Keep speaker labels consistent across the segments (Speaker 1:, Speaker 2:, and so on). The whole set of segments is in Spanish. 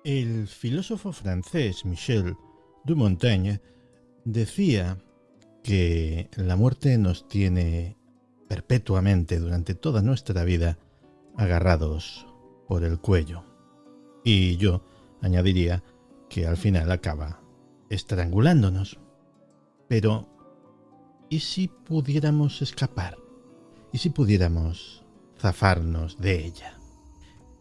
Speaker 1: El filósofo francés Michel de Montaigne decía que la muerte nos tiene perpetuamente durante toda nuestra vida agarrados por el cuello. Y yo añadiría que al final acaba estrangulándonos. Pero, ¿y si pudiéramos escapar? ¿Y si pudiéramos zafarnos de ella?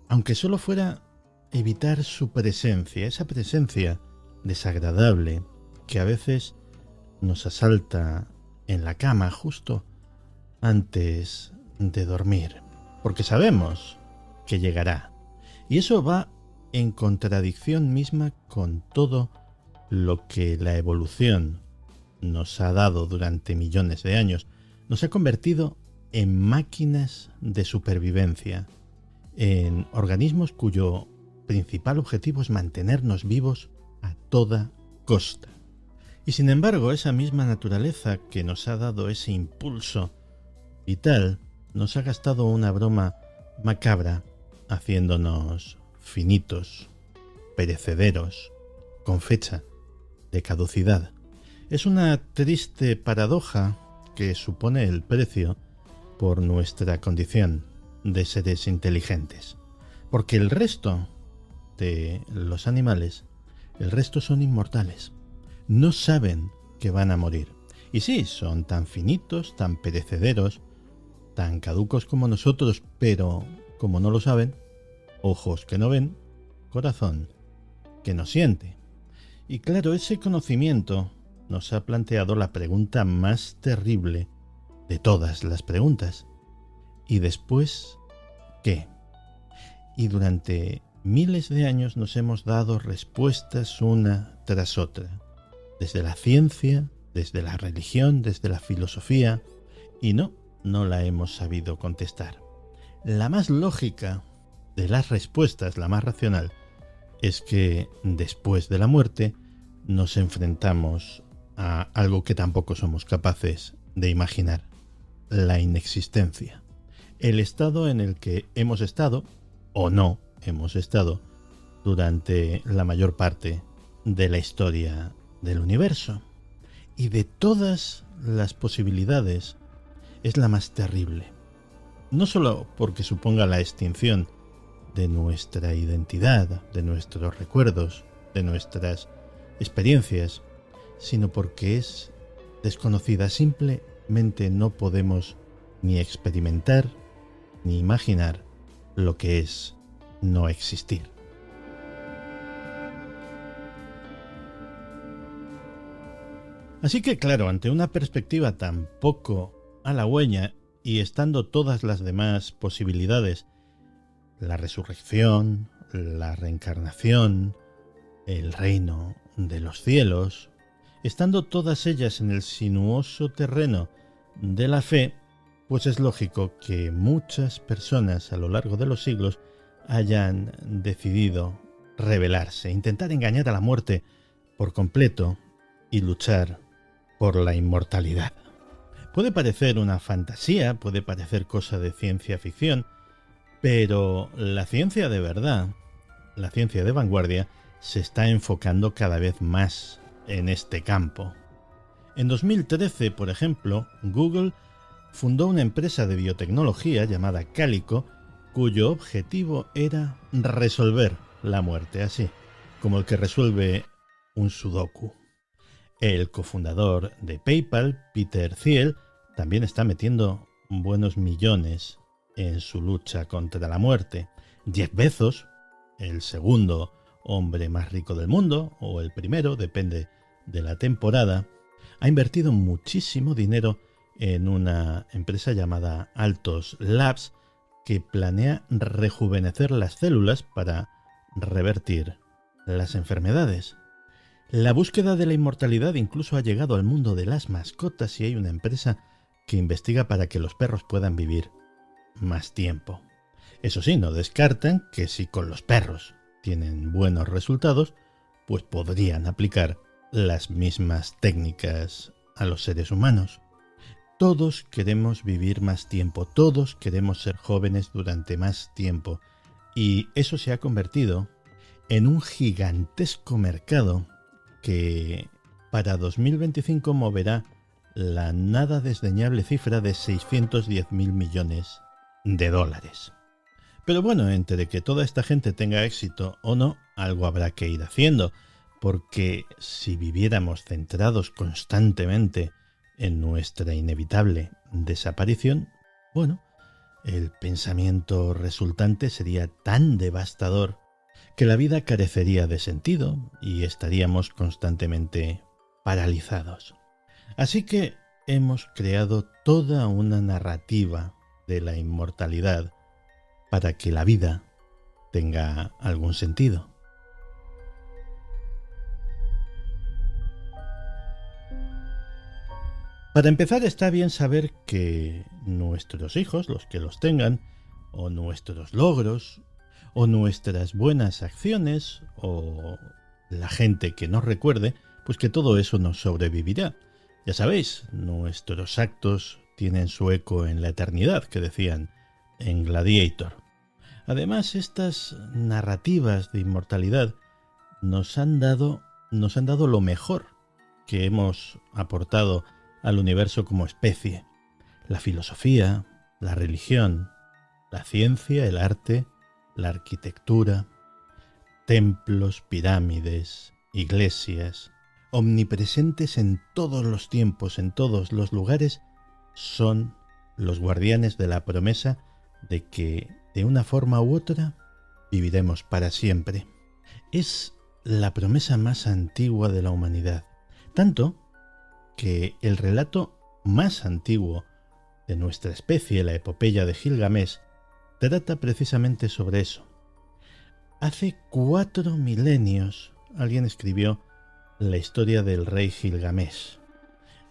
Speaker 1: Aunque solo fuera evitar su presencia, esa presencia desagradable que a veces nos asalta en la cama justo antes de dormir, porque sabemos que llegará. Y eso va en contradicción misma con todo lo que la evolución nos ha dado durante millones de años. Nos ha convertido en máquinas de supervivencia, en organismos cuyo principal objetivo es mantenernos vivos a toda costa. Y sin embargo, esa misma naturaleza que nos ha dado ese impulso vital nos ha gastado una broma macabra, haciéndonos finitos, perecederos, con fecha de caducidad. Es una triste paradoja que supone el precio por nuestra condición de seres inteligentes, porque el resto de los animales, el resto son inmortales, no saben que van a morir. Y sí, son tan finitos, tan perecederos, tan caducos como nosotros, pero como no lo saben, ojos que no ven, corazón que no siente. Y claro, ese conocimiento nos ha planteado la pregunta más terrible de todas las preguntas. ¿Y después qué? Y durante miles de años nos hemos dado respuestas una tras otra, desde la ciencia, desde la religión, desde la filosofía, y no la hemos sabido contestar. La más lógica de las respuestas, la más racional, es que después de la muerte nos enfrentamos a algo que tampoco somos capaces de imaginar: la inexistencia, el estado en el que hemos estado o no hemos estado durante la mayor parte de la historia del universo. Y de todas las posibilidades es la más terrible, no solo porque suponga la extinción de nuestra identidad, de nuestros recuerdos, de nuestras experiencias, sino porque es desconocida. Simplemente no podemos ni experimentar ni imaginar lo que es no existir. Así que claro, ante una perspectiva tan poco halagüeña y estando todas las demás posibilidades, la resurrección, la reencarnación, el reino de los cielos, estando todas ellas en el sinuoso terreno de la fe, pues es lógico que muchas personas a lo largo de los siglos hayan decidido rebelarse, intentar engañar a la muerte por completo y luchar por la inmortalidad. Puede parecer una fantasía, puede parecer cosa de ciencia ficción, pero la ciencia de verdad, la ciencia de vanguardia, se está enfocando cada vez más en este campo. En 2013, por ejemplo, Google fundó una empresa de biotecnología llamada Calico, cuyo objetivo era resolver la muerte, así como el que resuelve un sudoku. El cofundador de PayPal, Peter Thiel, también está metiendo buenos millones en su lucha contra la muerte. Jeff Bezos, el segundo hombre más rico del mundo, o el primero, depende de la temporada, ha invertido muchísimo dinero en una empresa llamada Altos Labs que planea rejuvenecer las células para revertir las enfermedades. La búsqueda de la inmortalidad incluso ha llegado al mundo de las mascotas y hay una empresa que investiga para que los perros puedan vivir más tiempo. Eso sí, no descartan que si con los perros tienen buenos resultados, pues podrían aplicar las mismas técnicas a los seres humanos. Todos queremos vivir más tiempo, todos queremos ser jóvenes durante más tiempo, y eso se ha convertido en un gigantesco mercado que para 2025 moverá la nada desdeñable cifra de 610.000 millones de dólares. Pero bueno, entre que toda esta gente tenga éxito o no, algo habrá que ir haciendo, porque si viviéramos centrados constantemente en nuestra inevitable desaparición, bueno, el pensamiento resultante sería tan devastador que la vida carecería de sentido y estaríamos constantemente paralizados. Así que hemos creado toda una narrativa de la inmortalidad para que la vida tenga algún sentido. Para empezar, está bien saber que nuestros hijos, los que los tengan, o nuestros logros, o nuestras buenas acciones, o la gente que nos recuerde, pues que todo eso nos sobrevivirá. Ya sabéis, nuestros actos tienen su eco en la eternidad, que decían en Gladiator. Además, estas narrativas de inmortalidad nos han dado lo mejor que hemos aportado al universo como especie: la filosofía, la religión, la ciencia, el arte, la arquitectura, templos, pirámides, iglesias, omnipresentes en todos los tiempos, en todos los lugares, son los guardianes de la promesa de que, de una forma u otra, viviremos para siempre. Es la promesa más antigua de la humanidad, tanto que el relato más antiguo de nuestra especie, la epopeya de Gilgamesh, trata precisamente sobre eso. Hace 4 milenios alguien escribió la historia del rey Gilgamesh.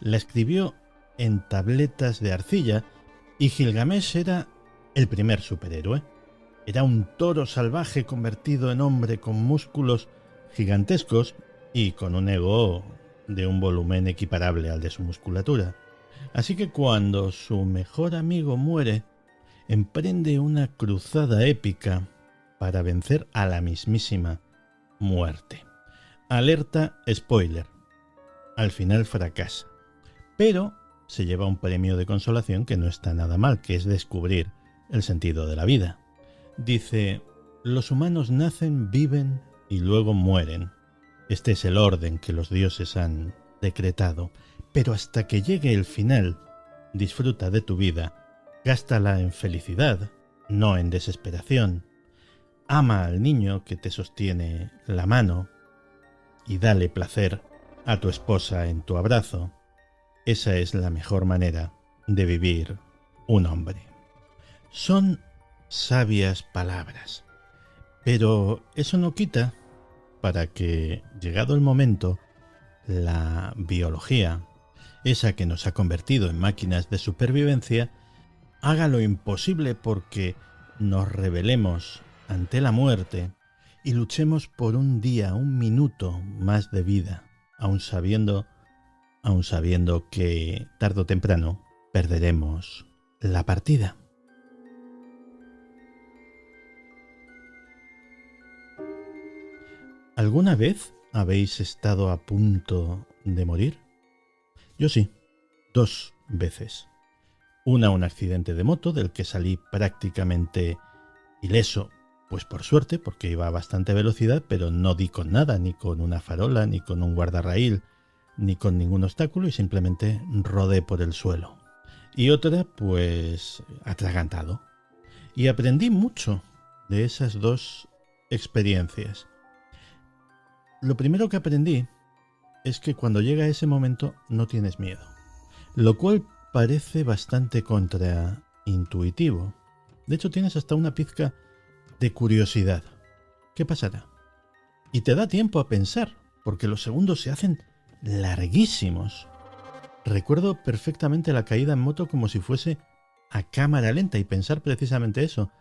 Speaker 1: La escribió en tabletas de arcilla y Gilgamesh era el primer superhéroe. Era un toro salvaje convertido en hombre con músculos gigantescos y con un ego de un volumen equiparable al de su musculatura. Así que cuando su mejor amigo muere, emprende una cruzada épica para vencer a la mismísima muerte. Alerta spoiler: al final fracasa, pero se lleva un premio de consolación que no está nada mal, que es descubrir el sentido de la vida. Dice: los humanos nacen, viven y luego mueren. Este es el orden que los dioses han decretado, pero hasta que llegue el final, disfruta de tu vida, gástala en felicidad, no en desesperación. Ama al niño que te sostiene la mano y dale placer a tu esposa en tu abrazo. Esa es la mejor manera de vivir un hombre. Son sabias palabras, pero eso no quita para que, llegado el momento, la biología, esa que nos ha convertido en máquinas de supervivencia, haga lo imposible porque nos rebelemos ante la muerte y luchemos por un día, un minuto más de vida, aun sabiendo que tarde o temprano perderemos la partida. ¿Alguna vez habéis estado a punto de morir? Yo sí, 2 veces. Una, un accidente de moto del que salí prácticamente ileso, pues por suerte, porque iba a bastante velocidad, pero no di con nada, ni con una farola, ni con un guardarraíl, ni con ningún obstáculo, y simplemente rodé por el suelo. Y otra, pues atragantado. Y aprendí mucho de esas 2 experiencias. Lo primero que aprendí es que cuando llega ese momento no tienes miedo, lo cual parece bastante contraintuitivo. De hecho, tienes hasta una pizca de curiosidad. ¿Qué pasará? Y te da tiempo a pensar, porque los segundos se hacen larguísimos. Recuerdo perfectamente la caída en moto como si fuese a cámara lenta y pensar precisamente eso,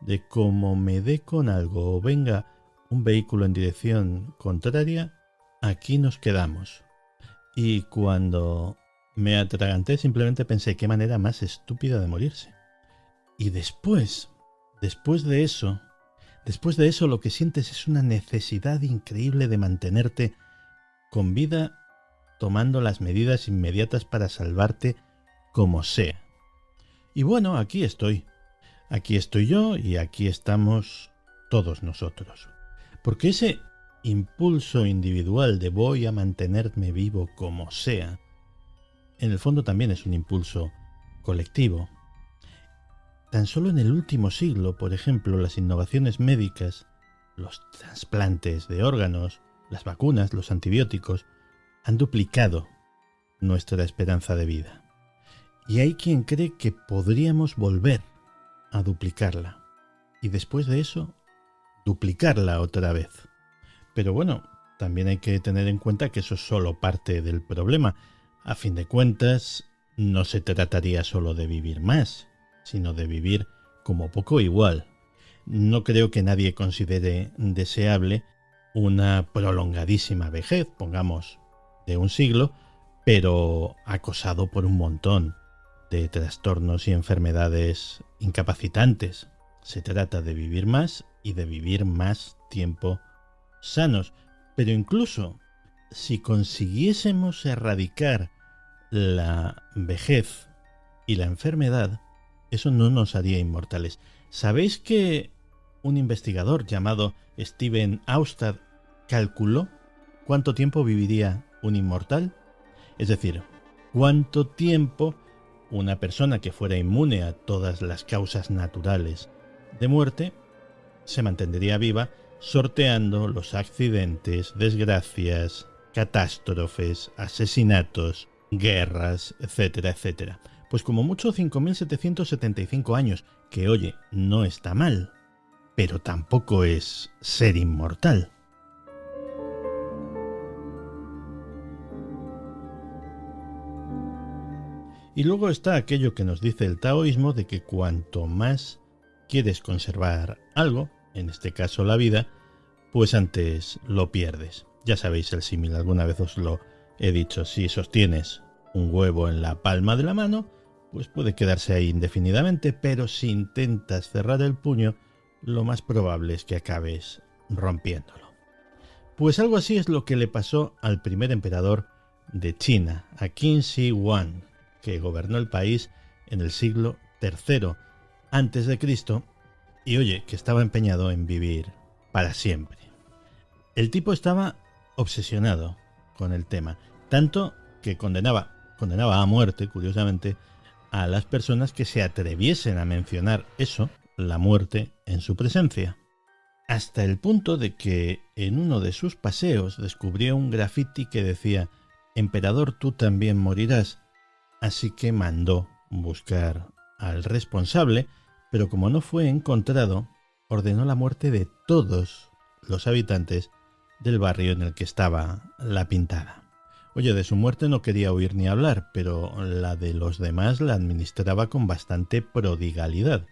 Speaker 1: de cómo me dé con algo o venga un vehículo en dirección contraria, aquí nos quedamos. Y cuando me atraganté simplemente pensé: qué manera más estúpida de morirse. Y después de eso, Después de eso lo que sientes es una necesidad increíble de mantenerte con vida, tomando las medidas inmediatas para salvarte como sea. Y bueno, aquí estoy. Aquí estoy yo y aquí estamos todos nosotros. Porque ese impulso individual de voy a mantenerme vivo como sea, en el fondo también es un impulso colectivo. Tan solo en el último siglo, por ejemplo, las innovaciones médicas, los trasplantes de órganos, las vacunas, los antibióticos, han duplicado nuestra esperanza de vida. Y hay quien cree que podríamos volver a duplicarla. Y después de eso, duplicarla otra vez. Pero bueno, también hay que tener en cuenta que eso es solo parte del problema. A fin de cuentas, no se trataría solo de vivir más, sino de vivir como poco igual. No creo que nadie considere deseable una prolongadísima vejez, pongamos, de un siglo, pero acosado por un montón de trastornos y enfermedades incapacitantes. Se trata de vivir más y de vivir más tiempo sanos. Pero incluso si consiguiésemos erradicar la vejez y la enfermedad, eso no nos haría inmortales. ¿Sabéis que un investigador llamado Steven Austad calculó cuánto tiempo viviría un inmortal? Es decir, cuánto tiempo una persona que fuera inmune a todas las causas naturales de muerte se mantendría viva sorteando los accidentes, desgracias, catástrofes, asesinatos, guerras, etcétera, etcétera. Pues como mucho 5.775 años, que oye, no está mal, pero tampoco es ser inmortal. Y luego está aquello que nos dice el taoísmo de que cuanto más quieres conservar algo, en este caso la vida, pues antes lo pierdes. Ya sabéis el símil, alguna vez os lo he dicho, si sostienes un huevo en la palma de la mano, pues puede quedarse ahí indefinidamente, pero si intentas cerrar el puño, lo más probable es que acabes rompiéndolo. Pues algo así es lo que le pasó al primer emperador de China, a Qin Shi Huang, que gobernó el país en el siglo III antes de Cristo y oye, que estaba empeñado en vivir para siempre. El tipo estaba obsesionado con el tema, tanto que condenaba a muerte, curiosamente, a las personas que se atreviesen a mencionar eso, la muerte, en su presencia. Hasta el punto de que en uno de sus paseos descubrió un grafiti que decía: «Emperador, tú también morirás». Así que mandó buscar al responsable, pero como no fue encontrado, ordenó la muerte de todos los habitantes del barrio en el que estaba la pintada. Oye, de su muerte no quería oír ni hablar, pero la de los demás la administraba con bastante prodigalidad.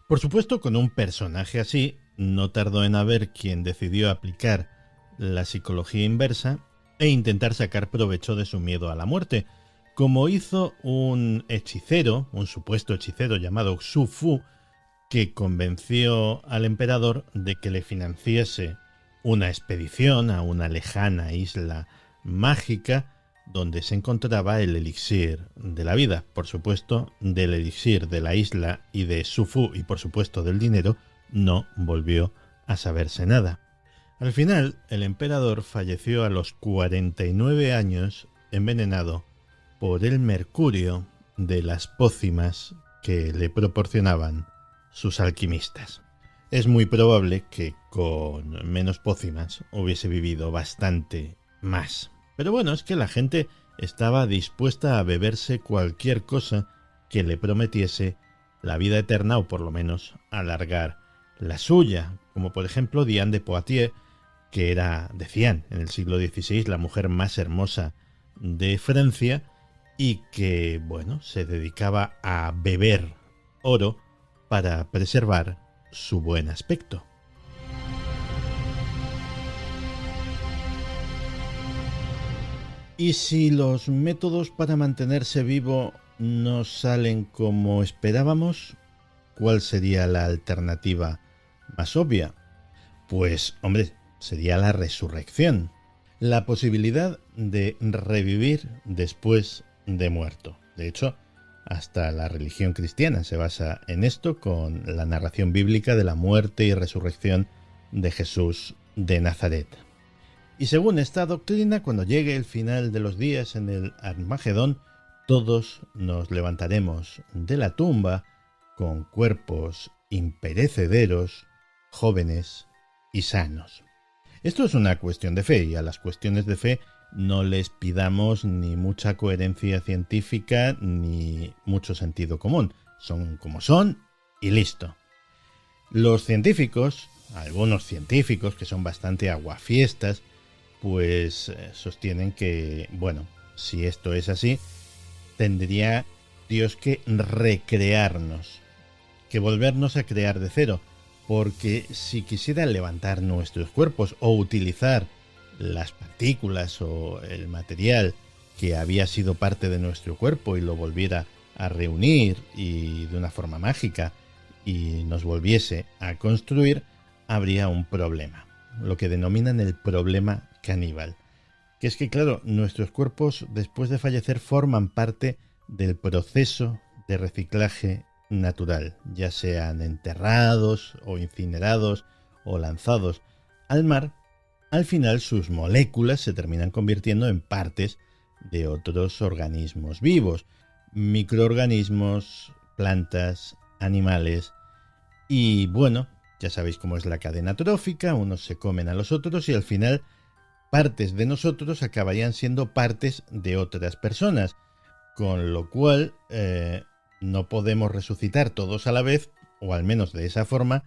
Speaker 1: Por supuesto, con un personaje así, no tardó en haber quien decidió aplicar la psicología inversa e intentar sacar provecho de su miedo a la muerte, como hizo un hechicero, un supuesto hechicero llamado Xu Fu, que convenció al emperador de que le financiase una expedición a una lejana isla mágica donde se encontraba el elixir de la vida. Por supuesto, del elixir de la isla y de Xu Fu y por supuesto del dinero no volvió a saberse nada. Al final, el emperador falleció a los 49 años envenenado por el mercurio de las pócimas que le proporcionaban sus alquimistas. Es muy probable que con menos pócimas hubiese vivido bastante más. Pero bueno, es que la gente estaba dispuesta a beberse cualquier cosa que le prometiese la vida eterna o por lo menos alargar la suya, como por ejemplo Diane de Poitiers, que era, decían, en el siglo XVI la mujer más hermosa de Francia y que, bueno, se dedicaba a beber oro para preservar su buen aspecto. Y si los métodos para mantenerse vivo no salen como esperábamos, ¿cuál sería la alternativa más obvia? Pues, hombre, sería la resurrección, la posibilidad de revivir después de muerto. De hecho, hasta la religión cristiana se basa en esto, con la narración bíblica de la muerte y resurrección de Jesús de Nazaret. Y según esta doctrina, cuando llegue el final de los días en el Armagedón, todos nos levantaremos de la tumba con cuerpos imperecederos, jóvenes y sanos. Esto es una cuestión de fe, y a las cuestiones de fe no les pidamos ni mucha coherencia científica ni mucho sentido común. Son como son y listo. Los científicos, algunos científicos que son bastante aguafiestas, pues sostienen que, bueno, si esto es así, tendría Dios que recrearnos, que volvernos a crear de cero, porque si quisiera levantar nuestros cuerpos o utilizar las partículas o el material que había sido parte de nuestro cuerpo y lo volviera a reunir y de una forma mágica y nos volviese a construir, habría un problema, lo que denominan el problema caníbal, que es que, claro, nuestros cuerpos después de fallecer forman parte del proceso de reciclaje natural, ya sean enterrados o incinerados o lanzados al mar. Al final sus moléculas se terminan convirtiendo en partes de otros organismos vivos, microorganismos, plantas, animales. Y bueno, ya sabéis cómo es la cadena trófica, unos se comen a los otros y al final partes de nosotros acabarían siendo partes de otras personas, con lo cual no podemos resucitar todos a la vez, o al menos de esa forma,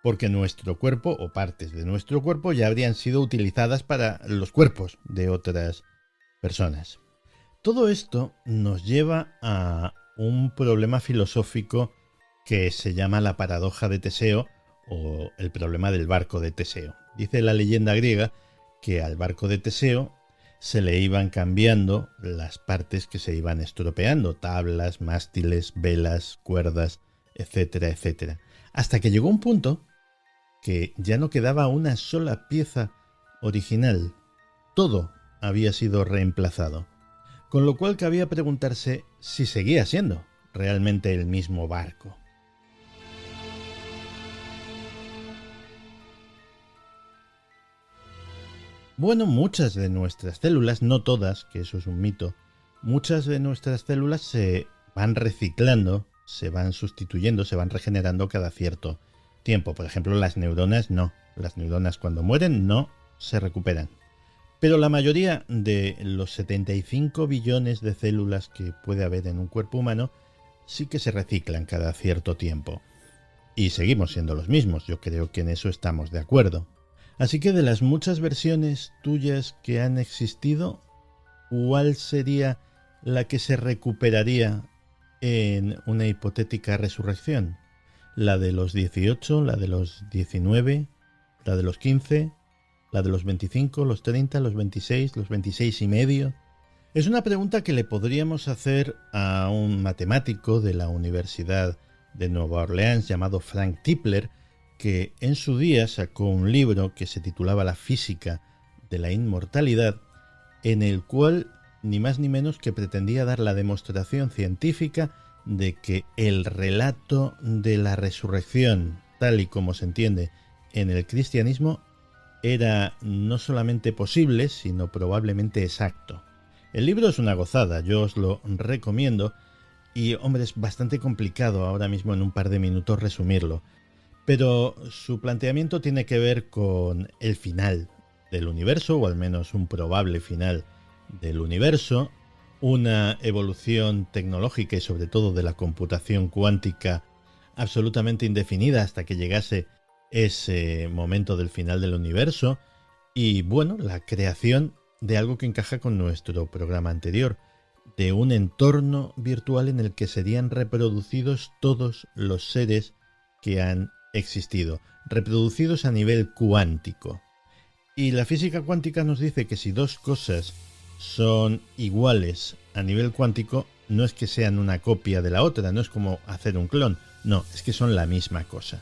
Speaker 1: porque nuestro cuerpo o partes de nuestro cuerpo ya habrían sido utilizadas para los cuerpos de otras personas. Todo esto nos lleva a un problema filosófico que se llama la paradoja de Teseo o el problema del barco de Teseo. Dice la leyenda griega que al barco de Teseo se le iban cambiando las partes que se iban estropeando, tablas, mástiles, velas, cuerdas, etcétera, etcétera. Hasta que llegó un punto que ya no quedaba una sola pieza original. Todo había sido reemplazado. Con lo cual cabía preguntarse si seguía siendo realmente el mismo barco. Bueno, muchas de nuestras células, no todas, que eso es un mito, muchas de nuestras células se van reciclando, se van sustituyendo, se van regenerando cada cierto tiempo. Por ejemplo, las neuronas no. Las neuronas cuando mueren no se recuperan. Pero la mayoría de los 75 billones de células que puede haber en un cuerpo humano sí que se reciclan cada cierto tiempo. Y seguimos siendo los mismos, yo creo que en eso estamos de acuerdo. Así que de las muchas versiones tuyas que han existido, ¿cuál sería la que se recuperaría en una hipotética resurrección? ¿La de los 18, la de los 19, la de los 15, la de los 25, los 30, los 26, los 26 y medio? Es una pregunta que le podríamos hacer a un matemático de la Universidad de Nueva Orleans llamado Frank Tipler, que en su día sacó un libro que se titulaba La física de la inmortalidad, en el cual ni más ni menos que pretendía dar la demostración científica de que el relato de la resurrección, tal y como se entiende en el cristianismo, era no solamente posible, sino probablemente exacto. El libro es una gozada, yo os lo recomiendo, y hombre, es bastante complicado ahora mismo en un par de minutos resumirlo. Pero su planteamiento tiene que ver con el final del universo, o al menos un probable final del universo, una evolución tecnológica y sobre todo de la computación cuántica absolutamente indefinida hasta que llegase ese momento del final del universo, y bueno, la creación de algo que encaja con nuestro programa anterior, de un entorno virtual en el que serían reproducidos todos los seres que han existido, reproducidos a nivel cuántico. Y la física cuántica nos dice que si dos cosas son iguales a nivel cuántico, no es que sean una copia de la otra, no es como hacer un clon, no, es que son la misma cosa.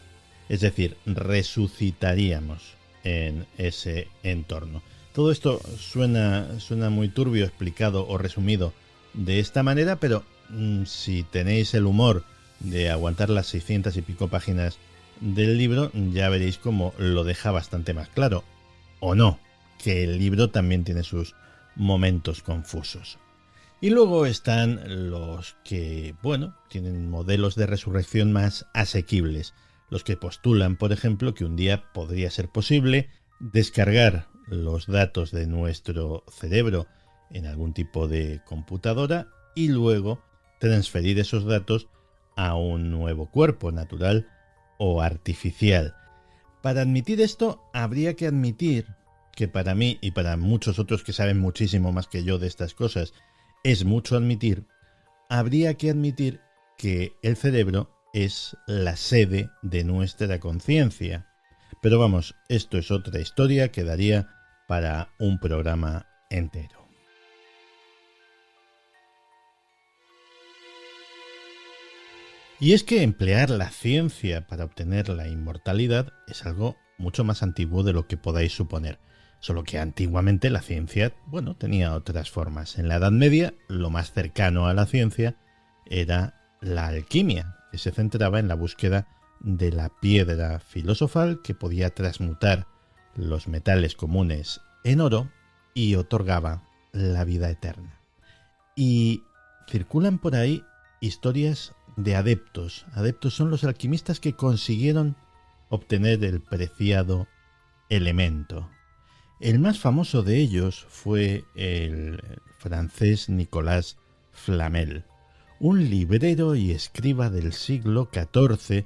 Speaker 1: Es decir, resucitaríamos en ese entorno. Todo esto suena muy turbio explicado o resumido de esta manera, pero si tenéis el humor de aguantar las 600 y pico páginas del libro, ya veréis cómo lo deja bastante más claro. O no, que el libro también tiene sus momentos confusos. Y luego están los que, bueno, tienen modelos de resurrección más asequibles. Los que postulan, por ejemplo, que un día podría ser posible descargar los datos de nuestro cerebro en algún tipo de computadora y luego transferir esos datos a un nuevo cuerpo natural o artificial. Para admitir esto, habría que admitir que para mí y para muchos otros que saben muchísimo más que yo de estas cosas, es mucho admitir, habría que admitir que el cerebro es la sede de nuestra conciencia. Pero vamos, esto es otra historia que daría para un programa entero. Y es que emplear la ciencia para obtener la inmortalidad es algo mucho más antiguo de lo que podáis suponer. Solo que antiguamente la ciencia, bueno, tenía otras formas. En la Edad Media, lo más cercano a la ciencia era la alquimia, que se centraba en la búsqueda de la piedra filosofal que podía transmutar los metales comunes en oro y otorgaba la vida eterna. Y circulan por ahí historias de adeptos. Adeptos son los alquimistas que consiguieron obtener el preciado elemento. El más famoso de ellos fue el francés Nicolas Flamel, un librero y escriba del siglo XIV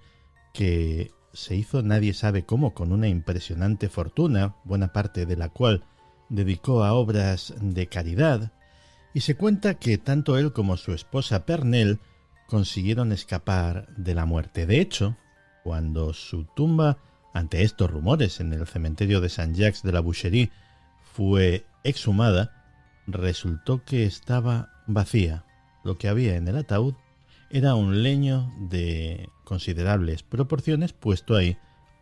Speaker 1: que se hizo nadie sabe cómo con una impresionante fortuna, buena parte de la cual dedicó a obras de caridad, y se cuenta que tanto él como su esposa Pernelle consiguieron escapar de la muerte. De hecho, cuando su tumba, ante estos rumores en el cementerio de Saint-Jacques de la Boucherie, fue exhumada, resultó que estaba vacía. Lo que había en el ataúd era un leño de considerables proporciones puesto ahí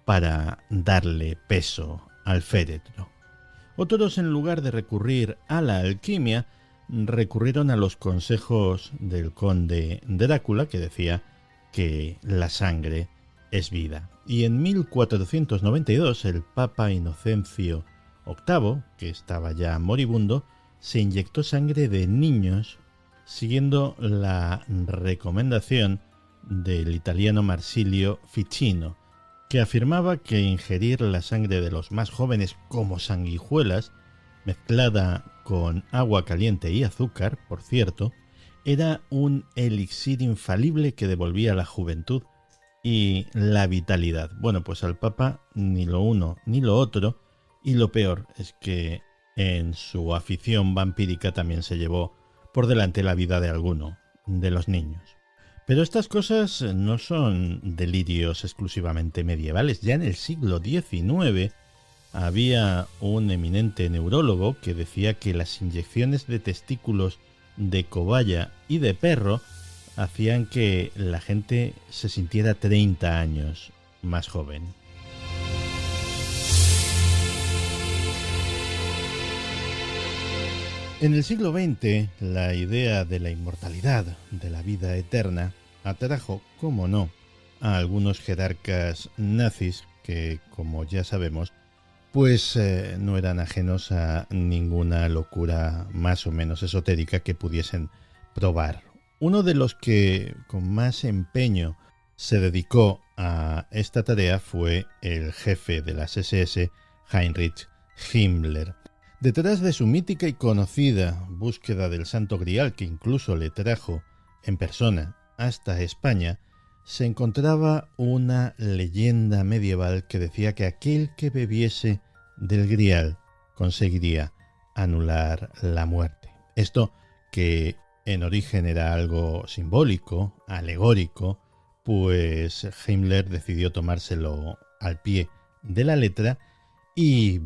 Speaker 1: para darle peso al féretro. Otros, en lugar de recurrir a la alquimia, recurrieron a los consejos del conde Drácula, que decía que la sangre es vida. Y en 1492 el Papa Inocencio VIII, que estaba ya moribundo, se inyectó sangre de niños siguiendo la recomendación del italiano Marsilio Ficino, que afirmaba que ingerir la sangre de los más jóvenes como sanguijuelas, mezclada con agua caliente y azúcar, por cierto, era un elixir infalible que devolvía la juventud y la vitalidad. Bueno, pues al Papa ni lo uno ni lo otro, y lo peor es que en su afición vampírica también se llevó por delante la vida de alguno de los niños. Pero estas cosas no son delirios exclusivamente medievales. Ya en el siglo XIX había un eminente neurólogo que decía que las inyecciones de testículos de cobaya y de perro hacían que la gente se sintiera 30 años más joven. En el siglo XX, la idea de la inmortalidad, de la vida eterna, atrajo, cómo no, a algunos jerarcas nazis que, como ya sabemos, pues no eran ajenos a ninguna locura más o menos esotérica que pudiesen probar. Uno de los que con más empeño se dedicó a esta tarea fue el jefe de las SS, Heinrich Himmler. Detrás de su mítica y conocida búsqueda del Santo Grial, que incluso le trajo en persona hasta España, se encontraba una leyenda medieval que decía que aquel que bebiese del Grial conseguiría anular la muerte. Esto, que en origen era algo simbólico, alegórico, pues Himmler decidió tomárselo al pie de la letra y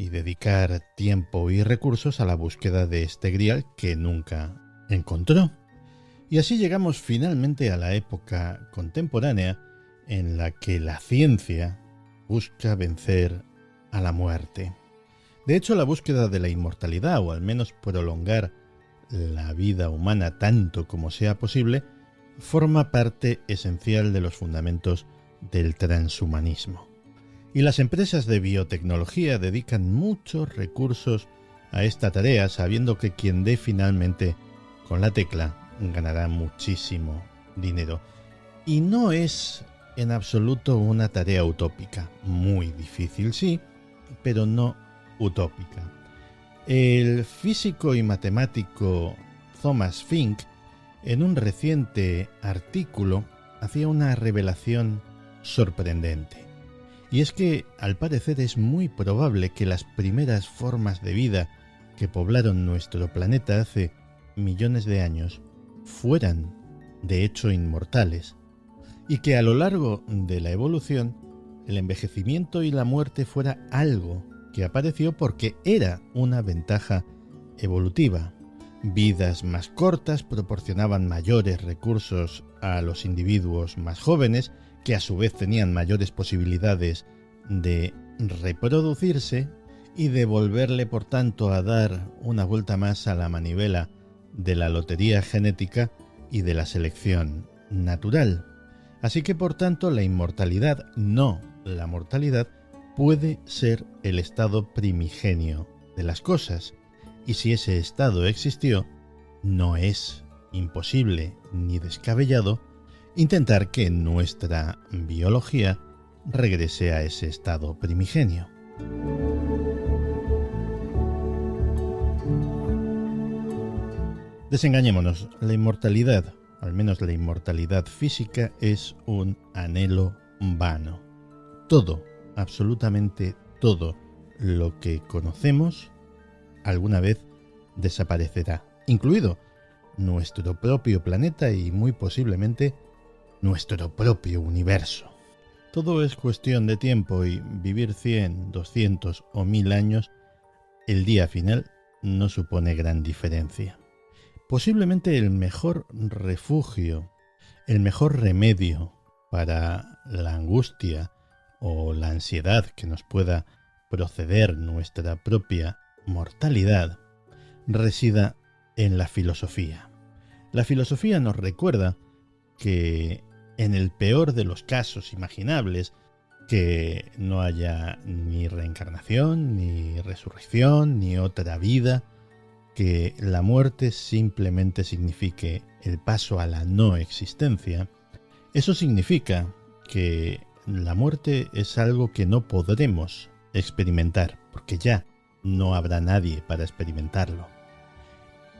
Speaker 1: dedicar tiempo y recursos a la búsqueda de este Grial que nunca encontró. Y así llegamos finalmente a la época contemporánea en la que la ciencia busca vencer a la muerte. De hecho, la búsqueda de la inmortalidad, o al menos prolongar la vida humana tanto como sea posible, forma parte esencial de los fundamentos del transhumanismo. Y las empresas de biotecnología dedican muchos recursos a esta tarea, sabiendo que quien dé finalmente con la tecla ganará muchísimo dinero. Y no es en absoluto una tarea utópica. Muy difícil, sí, pero no utópica. El físico y matemático Thomas Fink, en un reciente artículo, hacía una revelación sorprendente. Y es que, al parecer, es muy probable que las primeras formas de vida que poblaron nuestro planeta hace millones de años fueran, de hecho, inmortales, y que a lo largo de la evolución, el envejecimiento y la muerte fuera algo que apareció porque era una ventaja evolutiva. Vidas más cortas proporcionaban mayores recursos a los individuos más jóvenes, que a su vez tenían mayores posibilidades de reproducirse y de volverle, por tanto, a dar una vuelta más a la manivela de la lotería genética y de la selección natural. Así que, por tanto, la inmortalidad, no la mortalidad, puede ser el estado primigenio de las cosas. Y si ese estado existió, no es imposible ni descabellado intentar que nuestra biología regrese a ese estado primigenio. Desengañémonos, la inmortalidad, al menos la inmortalidad física, es un anhelo vano. Todo, absolutamente todo lo que conocemos alguna vez desaparecerá, incluido nuestro propio planeta y muy posiblemente nuestro propio universo. Todo es cuestión de tiempo y vivir 100, 200 o 1000 años, el día final no supone gran diferencia. Posiblemente el mejor refugio, el mejor remedio para la angustia o la ansiedad que nos pueda proceder nuestra propia mortalidad resida en la filosofía. La filosofía nos recuerda que en el peor de los casos imaginables, que no haya ni reencarnación, ni resurrección, ni otra vida, que la muerte simplemente signifique el paso a la no existencia, eso significa que la muerte es algo que no podremos experimentar, porque ya no habrá nadie para experimentarlo.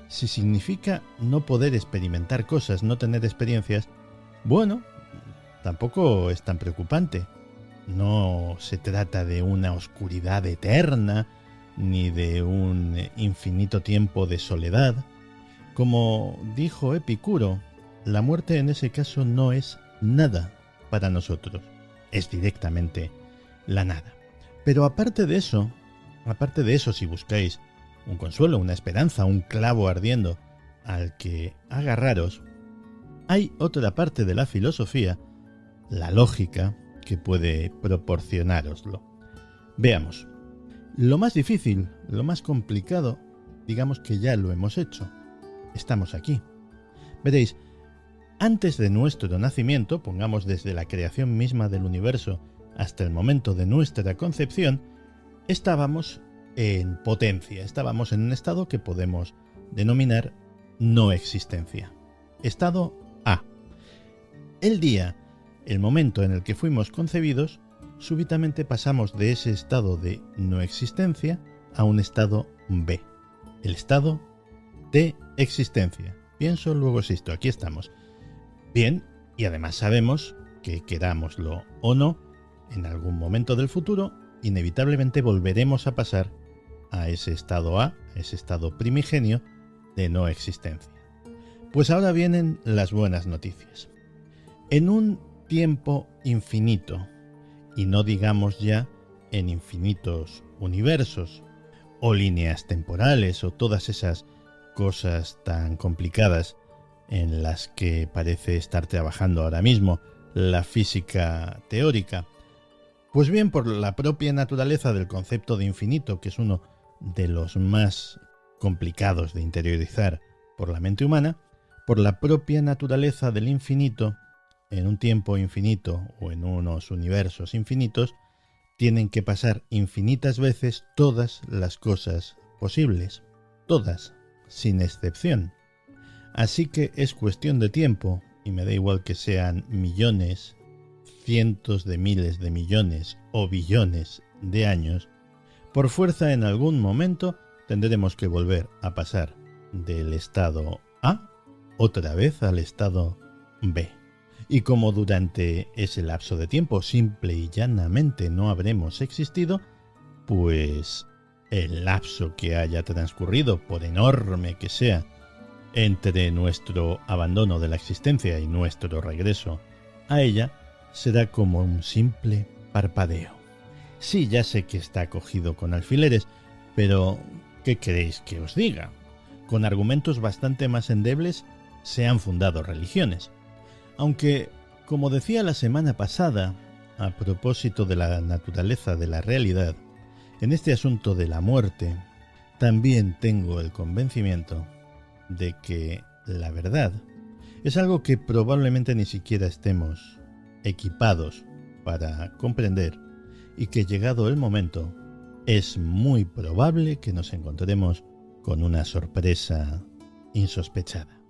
Speaker 1: Si significa no poder experimentar cosas, no tener experiencias, bueno, tampoco es tan preocupante. No se trata de una oscuridad eterna, ni de un infinito tiempo de soledad. Como dijo Epicuro, la muerte en ese caso no es nada para nosotros, es directamente la nada. Pero aparte de eso, si buscáis un consuelo, una esperanza, un clavo ardiendo al que agarraros, hay otra parte de la filosofía, la lógica, que puede proporcionároslo. Veamos. Lo más difícil, lo más complicado, digamos que ya lo hemos hecho. Estamos aquí. Veréis, antes de nuestro nacimiento, pongamos desde la creación misma del universo hasta el momento de nuestra concepción, estábamos en potencia, estábamos en un estado que podemos denominar no existencia. Estado A. El momento en el que fuimos concebidos, súbitamente pasamos de ese estado de no existencia a un estado B, el estado de existencia. Pienso, luego existo, aquí estamos. Bien, y además sabemos que, querámoslo o no, en algún momento del futuro, inevitablemente volveremos a pasar a ese estado A, ese estado primigenio de no existencia. Pues ahora vienen las buenas noticias. En un tiempo infinito, y no digamos ya en infinitos universos, o líneas temporales, o todas esas cosas tan complicadas en las que parece estar trabajando ahora mismo la física teórica. Pues bien, por la propia naturaleza del concepto de infinito, que es uno de los más complicados de interiorizar por la mente humana, por la propia naturaleza del infinito, en un tiempo infinito o en unos universos infinitos, tienen que pasar infinitas veces todas las cosas posibles, todas, sin excepción. Así que es cuestión de tiempo, y me da igual que sean millones, cientos de miles de millones o billones de años, por fuerza en algún momento tendremos que volver a pasar del estado A otra vez al estado B. Y como durante ese lapso de tiempo simple y llanamente no habremos existido, pues el lapso que haya transcurrido, por enorme que sea, entre nuestro abandono de la existencia y nuestro regreso a ella, será como un simple parpadeo. Sí, ya sé que está cogido con alfileres, pero ¿qué queréis que os diga? Con argumentos bastante más endebles se han fundado religiones. Aunque, como decía la semana pasada, a propósito de la naturaleza de la realidad, en este asunto de la muerte, también tengo el convencimiento de que la verdad es algo que probablemente ni siquiera estemos equipados para comprender y que llegado el momento es muy probable que nos encontremos con una sorpresa insospechada.